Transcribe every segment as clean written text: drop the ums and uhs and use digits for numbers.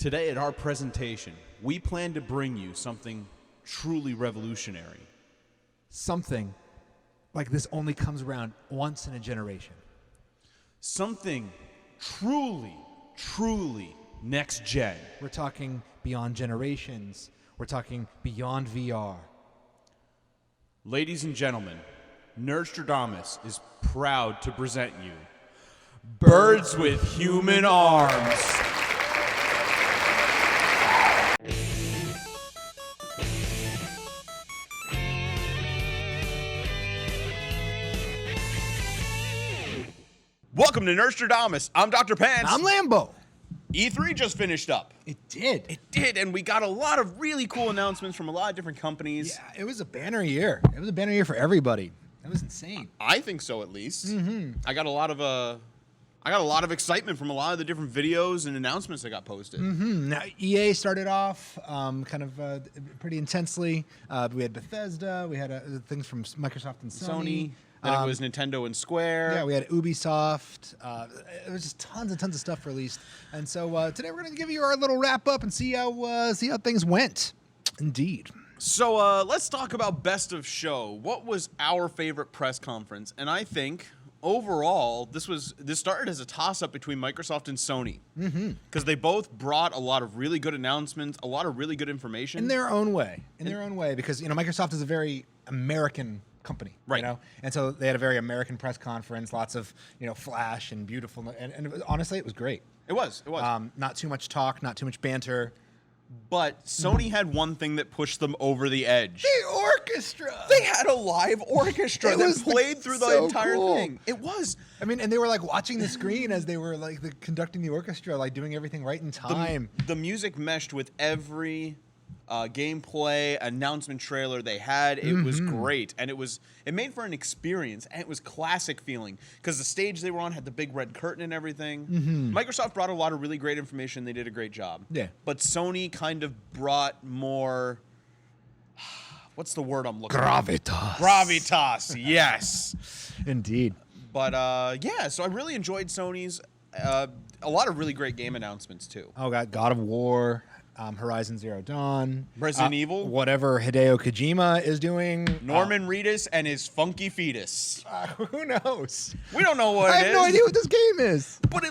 Today at our presentation, we plan to bring you something truly revolutionary. Something like this only comes around once in a generation. Something truly next gen. We're talking beyond generations. We're talking beyond VR. Ladies and gentlemen, Nerdstrodamus is proud to present you Birds with Human Arms. Welcome to Nerdstrodamus. I'm Dr. Pants. I'm Lambo. E3 just finished up. It did. It did, and we got a lot of really cool announcements from a lot of different companies. Yeah, it was a banner year. It was a banner year for everybody. That was insane. I think so, at least. I got a lot of excitement from a lot of the different videos and announcements that got posted. Now, EA started off pretty intensely. We had Bethesda. We had things from Microsoft and Sony. Then it was Nintendo and Square. Yeah, we had Ubisoft. It was just tons and tons of stuff released. And so today we're going to give you our little wrap up and see how things went. Indeed. So let's talk about best of show. What was our favorite press conference? And I think overall, this started as a toss-up between Microsoft and Sony, because they both brought a lot of really good announcements, a lot of really good information in their own way. Because Microsoft is a very American company, right? And so they had a very American press conference, lots of flash and beautiful, and honestly, it was great. It was. Not too much talk, not too much banter. But Sony had one thing that pushed them over the edge. The orchestra! They had a live orchestra that played through the entire thing. It was. I mean, and they were like watching the screen as they were like conducting the orchestra, like doing everything right in time. The music meshed with every gameplay announcement trailer they had. It was great, and it made for an experience, and it was classic feeling because the stage they were on had the big red curtain and everything. Microsoft brought a lot of really great information. They did a great job. Yeah, but Sony kind of brought more. What's the word I'm looking gravitas. For? Gravitas, yes, indeed. But yeah, so I really enjoyed Sony's. A lot of really great game announcements too. Oh God of War. Horizon Zero Dawn, Resident Evil, whatever Hideo Kojima is doing, Norman Reedus and his funky fetus. Who knows? We don't know what it is. I have no idea what this game is. But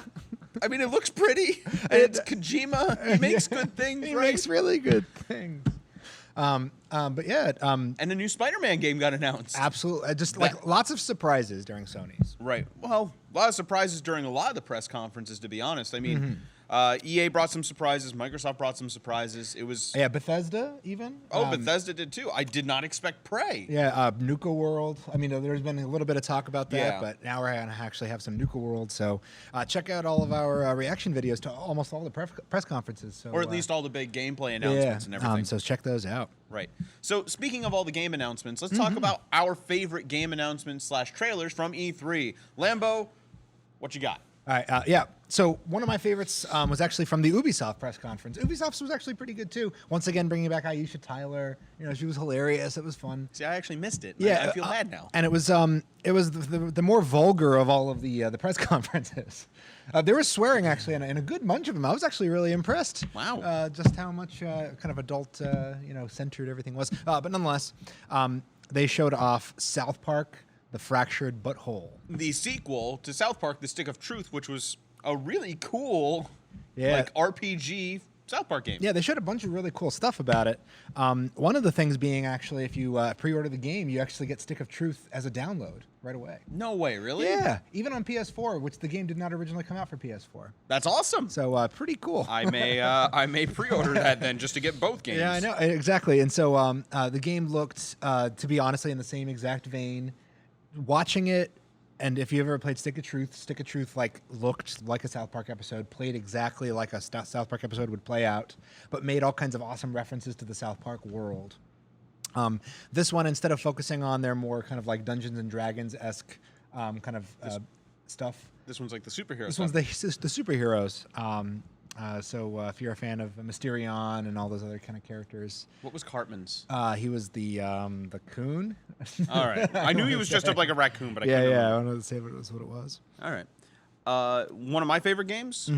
it looks pretty. And it's Kojima. He makes good things. He makes really good things. But yeah, and the new Spider-Man game got announced. Absolutely, just like lots of surprises during Sony's. Right. Well, a lot of surprises during a lot of the press conferences. To be honest, I mean. EA brought some surprises. Microsoft brought some surprises. It was Bethesda even. Bethesda did too. I did not expect Prey. Yeah, Nuka World. I mean, there's been a little bit of talk about that, but now we're gonna actually have some Nuka World. So check out all of our reaction videos to almost all the press conferences. So, or at least all the big gameplay announcements and everything. So check those out. Right. So speaking of all the game announcements, let's talk about our favorite game announcements / trailers from E3. Lambo, what you got? All right, so one of my favorites was actually from the Ubisoft press conference. Ubisoft's was actually pretty good too. Once again, bringing back Aisha Tyler. She was hilarious. It was fun. See, I actually missed it. Yeah, I feel bad now. And it was the more vulgar of all of the press conferences. There was swearing actually in a good bunch of them. I was actually really impressed. Wow. Just how much kind of adult centered everything was. But nonetheless, they showed off South Park: The Fractured Butthole, the sequel to South Park: The Stick of Truth, which was a really cool RPG South Park game. Yeah, they showed a bunch of really cool stuff about it. One of the things being actually, if you pre-order the game, you actually get Stick of Truth as a download right away. No way, really? Yeah, even on PS4, which the game did not originally come out for PS4. That's awesome. So pretty cool. I may pre-order that then just to get both games. Yeah, I know, exactly. And so the game looked, to be honestly, in the same exact vein. Watching it, and if you ever played Stick of Truth looked like a South Park episode, played exactly like a South Park episode would play out, but made all kinds of awesome references to the South Park world. This one, instead of focusing on their more kind of like Dungeons and Dragons-esque stuff. This one's like the superhero This stuff. one's the superheroes. So if you're a fan of Mysterion and all those other kind of characters. What was Cartman's? He was the coon. All right. I knew he was dressed up like a raccoon, but I couldn't remember. I wanted to say what it was. All right. one of my favorite games,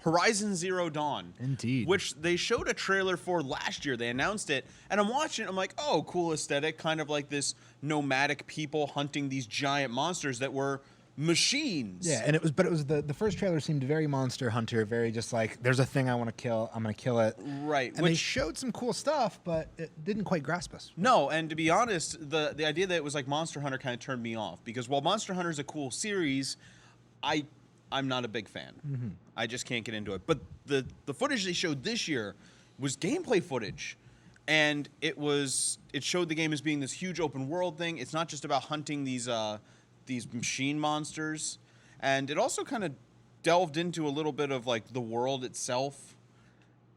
Horizon Zero Dawn. Indeed. Which they showed a trailer for last year. They announced it, and I'm watching it. I'm like, oh, cool aesthetic, kind of like this nomadic people hunting these giant monsters that were machines. Yeah, and it was the first trailer seemed very Monster Hunter, very just like there's a thing I want to kill, I'm going to kill it. Right. And they showed some cool stuff, but it didn't quite grasp us. No, and to be honest, the idea that it was like Monster Hunter kind of turned me off, because while Monster Hunter is a cool series, I'm not a big fan. I just can't get into it. But the footage they showed this year was gameplay footage. And it showed the game as being this huge open world thing. It's not just about hunting these machine monsters. And it also kind of delved into a little bit of like the world itself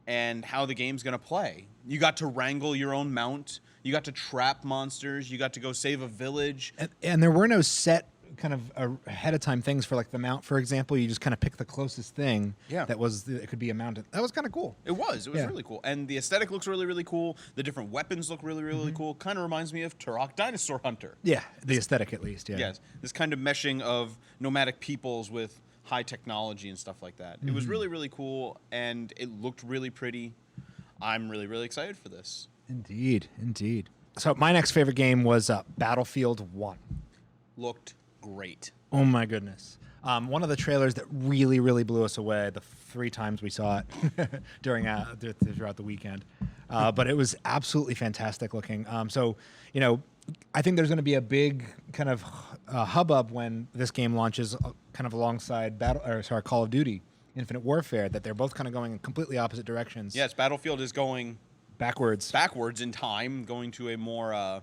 and how the game's going to play. You got to wrangle your own mount. You got to trap monsters. You got to go save a village. And there were no set kind of ahead of time things for like the mount, for example. You just kind of pick the closest thing. Yeah. It could be a mount. That was kind of cool. It was really cool. And the aesthetic looks really, really cool. The different weapons look really, really cool. Kind of reminds me of Turok Dinosaur Hunter. Yeah, the aesthetic at least, yeah. Yes. This kind of meshing of nomadic peoples with high technology and stuff like that. It was really, really cool, and it looked really pretty. I'm really, really excited for this. Indeed. So my next favorite game was Battlefield 1. Looked great. Oh my goodness. One of the trailers that really, really blew us away the 3 times we saw it throughout the weekend. But it was absolutely fantastic looking. So, I think there's going to be a big kind of hubbub when this game launches kind of alongside Call of Duty Infinite Warfare, that they're both kind of going in completely opposite directions. Yes, Battlefield is going backwards in time, going to a more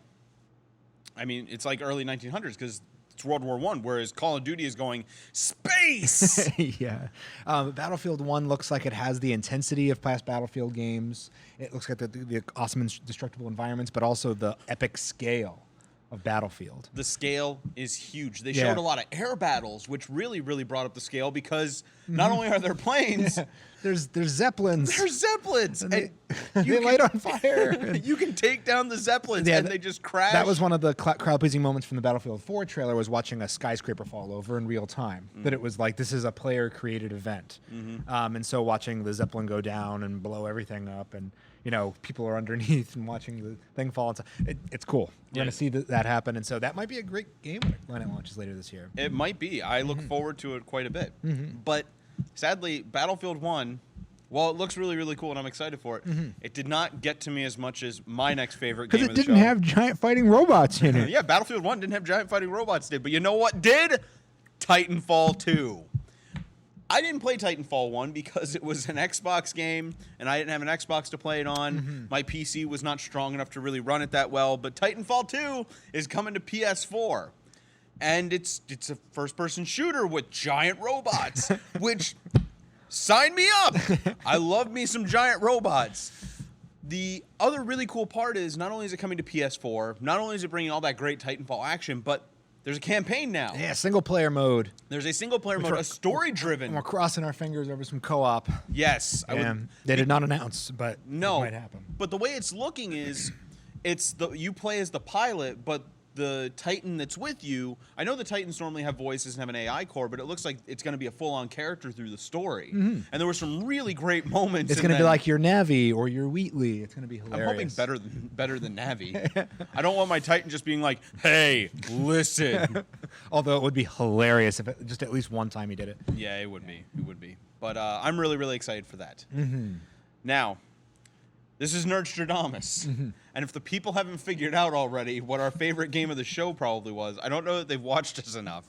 it's like early 1900s, because it's World War I, whereas Call of Duty is going space. Yeah. Battlefield 1 looks like it has the intensity of past Battlefield games. It looks like the awesome and destructible environments, but also the epic scale of Battlefield. The scale is huge. They showed a lot of air battles, which really, really brought up the scale, because not only are there planes... There's Zeppelins. There's Zeppelins. And they light on fire. You can take down the Zeppelins, and they just crash. That was one of the crowd-pleasing moments from the Battlefield 4 trailer, was watching a skyscraper fall over in real time. That it was like, this is a player-created event. And so watching the Zeppelin go down and blow everything up, and people are underneath and watching the thing fall. It's cool. We're going to see that happen. And so that might be a great game when it launches later this year. It might be. I look forward to it quite a bit. But sadly, Battlefield 1, while it looks really, really cool and I'm excited for it, it did not get to me as much as my next favorite game of the show. Because it didn't have giant fighting robots in it. Yeah, Battlefield 1 didn't have giant fighting robots, but you know what did? Titanfall 2. I didn't play Titanfall 1 because it was an Xbox game, and I didn't have an Xbox to play it on. My PC was not strong enough to really run it that well, but Titanfall 2 is coming to PS4. And it's a first-person shooter with giant robots, which, sign me up. I love me some giant robots. The other really cool part is, not only is it coming to PS4, not only is it bringing all that great Titanfall action, but there's a campaign now. Yeah, single-player mode. There's a single-player mode, a story-driven. We're crossing our fingers over some co-op. Yes. They did not announce, but no, it might happen. But the way it's looking is, you play as the pilot, but the Titan that's with you, I know the Titans normally have voices and have an AI core, but it looks like it's going to be a full-on character through the story. And there were some really great moments. It's going to be like your Navi or your Wheatley. It's going to be hilarious. I'm hoping better than Navi. I don't want my Titan just being like, hey, listen. Although it would be hilarious if just at least one time he did it. Yeah, it would be. It would be. But I'm really, really excited for that. Now, this is Nerdstrodamus. And if the people haven't figured out already what our favorite game of the show probably was, I don't know that they've watched us enough.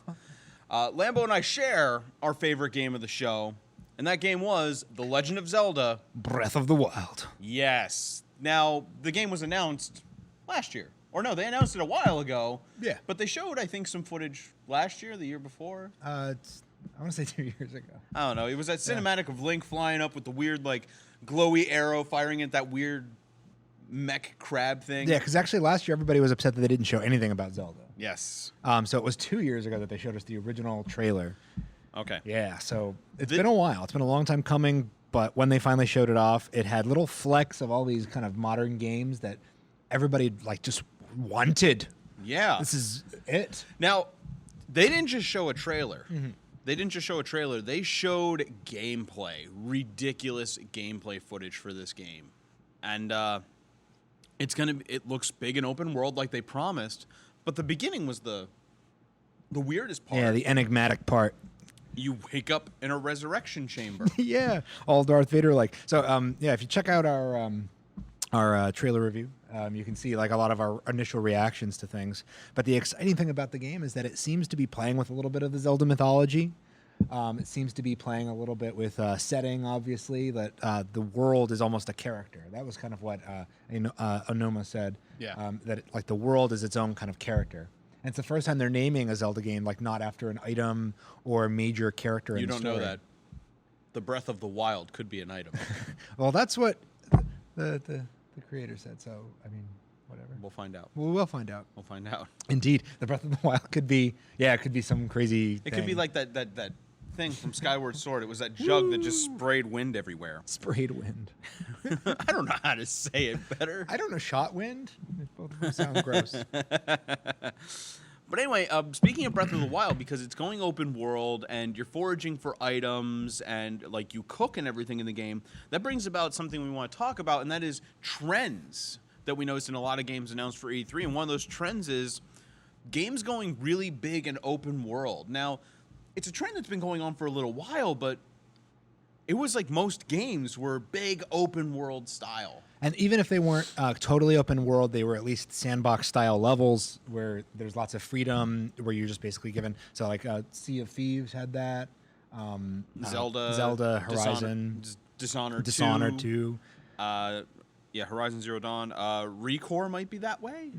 Lambo and I share our favorite game of the show, and that game was The Legend of Zelda: Breath of the Wild. Yes. Now, the game was announced last year. Or no, they announced it a while ago. Yeah. But they showed, I think, some footage last year, the year before. I want to say 2 years ago. I don't know. It was that cinematic of Link flying up with the weird, like, glowy arrow firing at that weird mech crab thing. Yeah, because actually last year everybody was upset that they didn't show anything about Zelda. Yes. So it was 2 years ago that they showed us the original trailer. Okay. Yeah, so it's been a while. It's been a long time coming, but when they finally showed it off, it had little flecks of all these kind of modern games that everybody like just wanted. Yeah. This is it. Now, they didn't just show a trailer. They didn't just show a trailer. They showed gameplay, ridiculous gameplay footage for this game. And it looks big and open world like they promised. But the beginning was the weirdest part. Yeah, the enigmatic part. You wake up in a resurrection chamber. Yeah, all Darth Vader like. So, yeah, if you check out our trailer review, you can see like a lot of our initial reactions to things. But the exciting thing about the game is that it seems to be playing with a little bit of the Zelda mythology. It seems to be playing a little bit with setting, obviously, that the world is almost a character. That was kind of what Onoma said. Yeah. That like the world is its own kind of character. And it's the first time they're naming a Zelda game like not after an item or a major character in the story. You don't know that. The Breath of the Wild could be an item. Well, that's what the creator said. So, I mean, whatever. We'll find out. We'll find out. We'll find out. Indeed, the Breath of the Wild could be, it could be some crazy It could be like that thing from Skyward Sword. It was that jug that just sprayed wind everywhere. Sprayed wind. I don't know how to say it better. I don't know, shot wind? Both of them sound gross. But anyway, speaking of Breath of the Wild, because it's going open world and you're foraging for items and like you cook and everything in the game, that brings about something we want to talk about, and that is trends that we noticed in a lot of games announced for E3. And one of those trends is games going really big and open world. Now, it's a trend that's been going on for a little while, but it was like most games were big open world style. And even if they weren't totally open world, they were at least sandbox style levels where there's lots of freedom, where you're just basically given. So like Sea of Thieves had that. Zelda, Horizon, Dishonored 2. Yeah, Horizon Zero Dawn. Recore might be that way.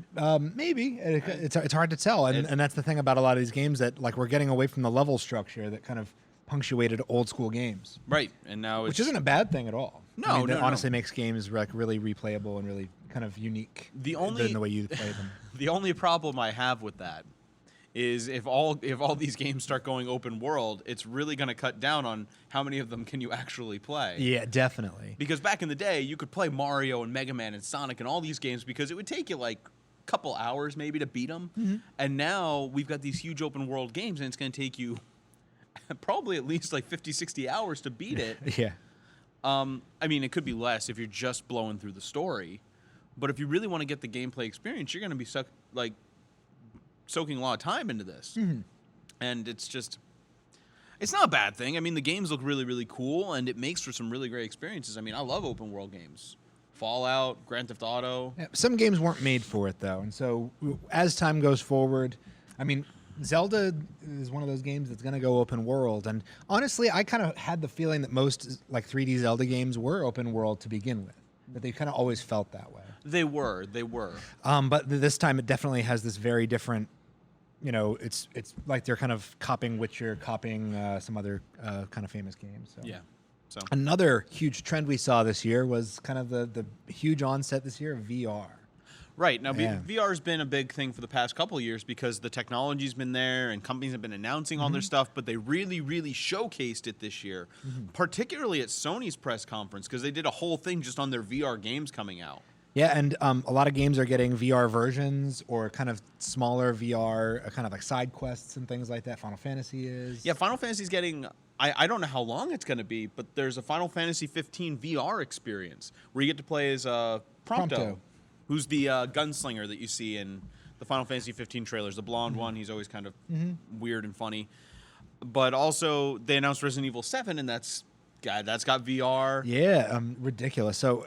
Maybe it's hard to tell, and that's the thing about a lot of these games, that like we're getting away from the level structure that kind of punctuated old school games, right? And now which isn't a bad thing at all. No, it honestly makes games like really replayable and really kind of unique. In the way you play them. The only problem I have with that is if all these games start going open world, it's really going to cut down on how many of them can you actually play. Yeah, definitely. Because back in the day, you could play Mario and Mega Man and Sonic and all these games because it would take you like a couple hours maybe to beat them. Mm-hmm. And now we've got these huge open world games, and it's going to take you probably at least like 50, 60 hours to beat it. Yeah. I mean, it could be less if you're just blowing through the story. But if you really want to get the gameplay experience, you're going to be soaking a lot of time into this. Mm-hmm. And it's not a bad thing. I mean, the games look really, really cool, and it makes for some really great experiences. I mean, I love open world games. Fallout, Grand Theft Auto. Yeah, some games weren't made for it, though. And so as time goes forward, I mean, Zelda is one of those games that's going to go open world. And honestly, I kind of had the feeling that most like 3D Zelda games were open world to begin with. That they kind of always felt that way. They were. But this time it definitely has this very different, it's like they're kind of copying Witcher, copying some other kind of famous games. So. Yeah. So another huge trend we saw this year was kind of the huge onset this year of VR. Right. Now, VR has been a big thing for the past couple of years because the technology's been there and companies have been announcing all their stuff, but they really, really showcased it this year, particularly at Sony's press conference, because they did a whole thing just on their VR games coming out. Yeah, and a lot of games are getting VR versions or kind of smaller VR, kind of like side quests and things like that. Final Fantasy is. Yeah, Final Fantasy's getting... I don't know how long it's going to be, but there's a Final Fantasy 15 VR experience where you get to play as Prompto. Who's the gunslinger that you see in the Final Fantasy 15 trailers, the blonde one. He's always kind of weird and funny. But also, they announced Resident Evil 7, and that's got VR. Yeah, ridiculous. So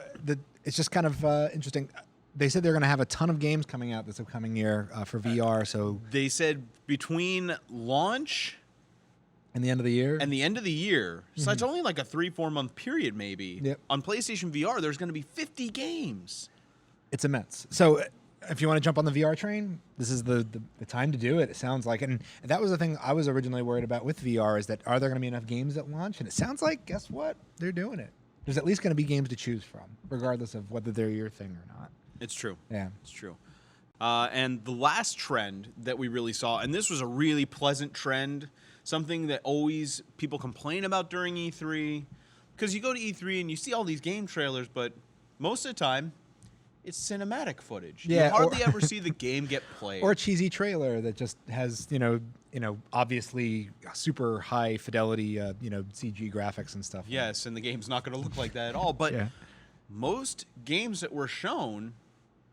it's just kind of interesting. They said they're going to have a ton of games coming out this upcoming year for VR. So they said between launch... And the end of the year? So it's only like a 3-4 month period maybe. Yep. On PlayStation VR, there's going to be 50 games. It's immense. So if you want to jump on the VR train, this is the time to do it, it sounds like. And that was the thing I was originally worried about with VR, is that are there going to be enough games at launch? And it sounds like, guess what? They're doing it. There's at least going to be games to choose from, regardless of whether they're your thing or not. It's true. Yeah. It's true. And the last trend that we really saw, and this was a really pleasant trend, something that always people complain about during E3, because you go to E3 and you see all these game trailers, but most of the time, it's cinematic footage. Yeah, you hardly ever see the game get played. Or a cheesy trailer that just has, obviously super high fidelity, CG graphics and stuff. Yes, and the game's not going to look like that at all. But most games that were shown,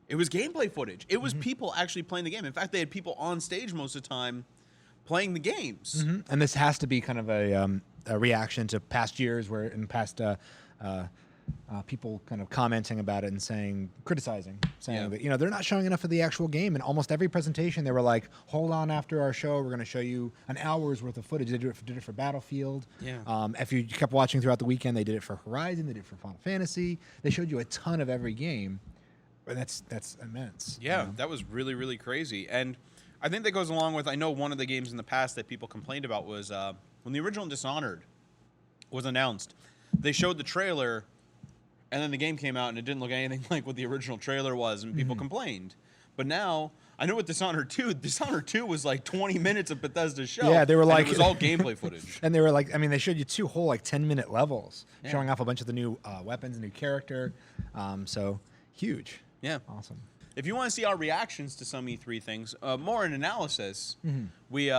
it was gameplay footage. It was people actually playing the game. In fact, they had people on stage most of the time playing the games. And this has to be kind of a reaction to past years where in past people kind of commenting about it and criticizing that, they're not showing enough of the actual game. And almost every presentation, they were like, hold on, after our show, we're going to show you an hour's worth of footage. They did it for Battlefield. Yeah. If you kept watching throughout the weekend, they did it for Horizon. They did it for Final Fantasy. They showed you a ton of every game. And that's immense. Yeah, that was really, really crazy. And I think that goes along with, I know one of the games in the past that people complained about was when the original Dishonored was announced, they showed the trailer, and then the game came out, and it didn't look anything like what the original trailer was, and people complained. But now, I know with Dishonored 2 was like 20 minutes of Bethesda's show. Yeah, they were like... it was all gameplay footage. And they were like, they showed you 2 whole 10-minute levels, showing off a bunch of the new weapons, new character. So, huge. Yeah. Awesome. If you want to see our reactions to some E3 things, more in analysis, we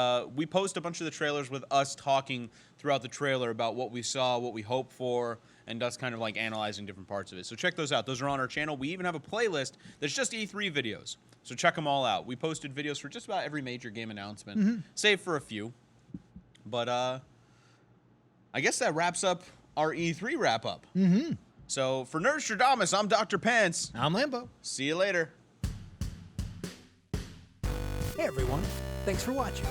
post a bunch of the trailers with us talking throughout the trailer about what we saw, what we hope for, and us kind of like analyzing different parts of it. So check those out. Those are on our channel. We even have a playlist that's just E3 videos. So check them all out. We posted videos for just about every major game announcement, save for a few. But I guess that wraps up our E3 wrap-up. So for Nerdstrodamus, I'm Dr. Pence. I'm Lambo. See you later. Hey everyone, thanks for watching.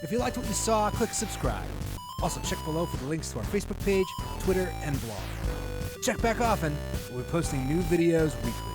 If you liked what you saw, click subscribe. Also check below for the links to our Facebook page, Twitter, and blog. Check back often, we'll be posting new videos weekly.